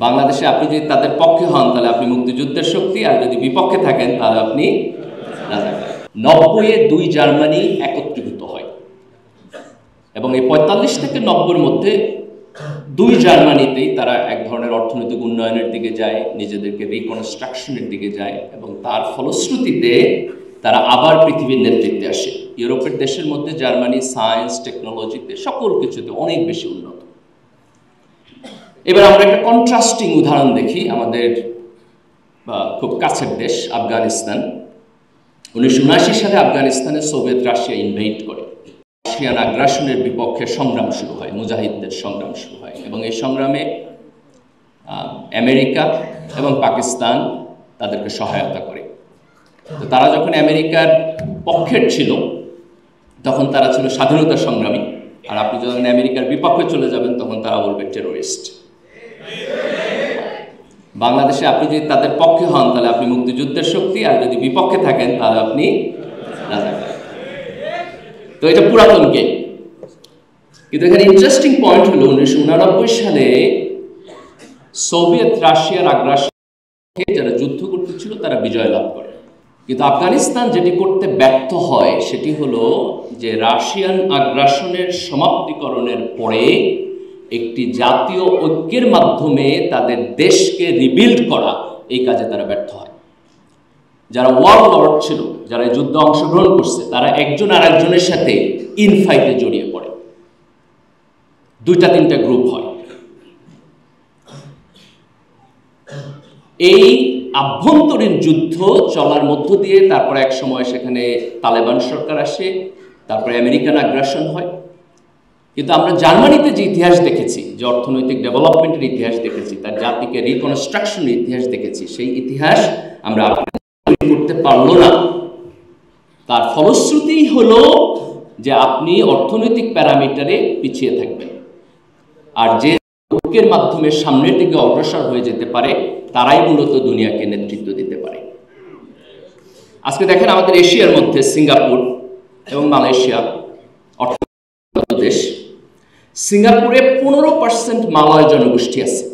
বাংলাদেশে আপনি যদি তাদের পক্ষে হন তাহলে আপনি মুক্তিযুদ্ধের শক্তি, আর যদি বিপক্ষে থাকেন তাহলে আপনি রাজাকার। 90-এ 2 জার্মানি একত্রীভূত হয় এবং এই 45 থেকে 90-এর মধ্যে 2 জার্মানিতেই তারা এক ধরনের অর্থনৈতিক উন্নয়নের দিকে যায়, নিজেদেরকে রিকনস্ট্রাকশনের দিকে যায় এবং তার ফলশ্রুতিতে তারা আবার পৃথিবীর নেতৃত্বে আসে। ইউরোপের দেশের মধ্যে জার্মানি সায়েন্স টেকনোলজিতে সকল কিছুতে অনেক বেশি উন্নত। এবার আমরা একটা কন্ট্রাস্টিং উদাহরণ দেখি, আমাদের খুব কাছের দেশ আফগানিস্তান। 1979 সালে আফগানিস্তানে সোভিয়েত রাশিয়া ইনভেড করে। রাশিয়ান আগ্রাসনের বিপক্ষে সংগ্রাম শুরু হয়, মুজাহিদদের সংগ্রাম শুরু হয় এবং এই সংগ্রামে আমেরিকা এবং পাকিস্তান তাদেরকে সহায়তা করে। তো তারা যখন আমেরিকার পক্ষের ছিল তখন তারা ছিল স্বাধীনতা সংগ্রামী, আর আপনি যখন আমেরিকার বিপক্ষে চলে যাবেন তখন তারা বলবে টেরোরিস্ট। বাংলাদেশে আপনি যদি তাদের পক্ষে হন তাহলে আপনি মুক্তিযুদ্ধের শক্তি, আর যদি বিপক্ষে থাকেন তাহলে আপনি রাজাকার। তো এটা পুরাতন গেম। কিন্তু এখানে ইন্টারেস্টিং পয়েন্ট হলো 1989 সালে সোভিয়েত রাশিয়ার আগ্রাসনে যারা যুদ্ধ করতেছিল তারা বিজয় লাভ করে, কিন্তু আফগানিস্তান যেটি করতে ব্যর্থ হয় সেটি হলো যে রাশিয়ান আগ্রাসনের সমাপ্তিকরণের পরে একটি জাতীয় ঐক্যের মাধ্যমে তাদের দেশকে রিবিল্ড করা, এই কাজে তারা ব্যর্থ হয়। যারা ওয়ার লর্ড ছিল, যারা এই যুদ্ধে অংশগ্রহণ করছে, তারা একজন আর একজনের সাথে ইনফাইটে জড়িয়ে পড়ে, 2-3টা গ্রুপ হয়। এই আভ্যন্তরীণ যুদ্ধ চলার মধ্য দিয়ে তারপরে এক সময় সেখানে তালেবান সরকার আসে, তারপরে আমেরিকান আগ্রাসন হয়। কিন্তু আমরা জার্মানিতে যে ইতিহাস দেখেছি, যে অর্থনৈতিক ডেভেলপমেন্টের ইতিহাস দেখেছি, তার জাতিকে রিকনস্ট্রাকশনের ইতিহাস দেখেছি, সেই ইতিহাস আমরা করতে পারলো না। তার ফলশ্রুতি হলো যে আপনি অর্থনৈতিক প্যারামিটারে পিছিয়ে থাকবেন, আর যে ঐক্যের মাধ্যমে সামনের দিকে অগ্রসর হয়ে যেতে পারে তারাই মূলত দুনিয়াকে নেতৃত্ব দিতে পারে। আজকে দেখেন আমাদের এশিয়ার মধ্যে সিঙ্গাপুর এবং মালয়েশিয়া অর্থনৈতিক দেশ। সিঙ্গাপুরে 15% মালয় জনগোষ্ঠী আছে,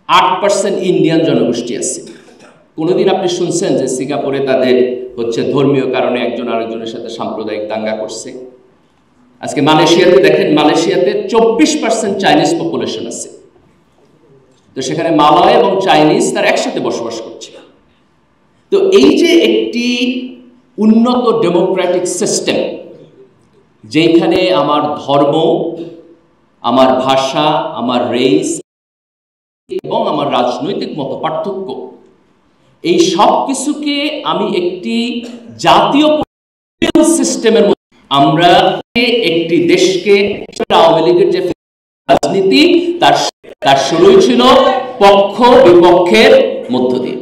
8% ইন্ডিয়ান জনগোষ্ঠী আছে। কোনোদিন আপনি শুনছেন যে সিঙ্গাপুরে তাদের ধর্মীয় কারণে একজন আরেকজনের সাথে সাম্প্রদায়িক দাঙ্গা করছে? আজকে মালয়েশিয়াতে দেখেন, মালয়েশিয়াতে 24% চাইনিজ পপুলেশন আছে। তো সেখানে মালয় এবং চাইনিজ তার একসাথে বসবাস করছে। তো এই যে একটি উন্নত ডেমোক্রেটিক সিস্টেম, যেখানে আমার ধর্ম, আমার ভাষা, আমার রেস এবং আমার রাজনৈতিক মত পার্থক্য, এই সব কিছুকে আমি একটি জাতীয় সিস্টেমের মধ্যে, আমরা একটি দেশকে, আওয়ামী লীগের যে রাজনীতি তার শুরুই ছিল পক্ষ বিপক্ষের মধ্য দিয়ে।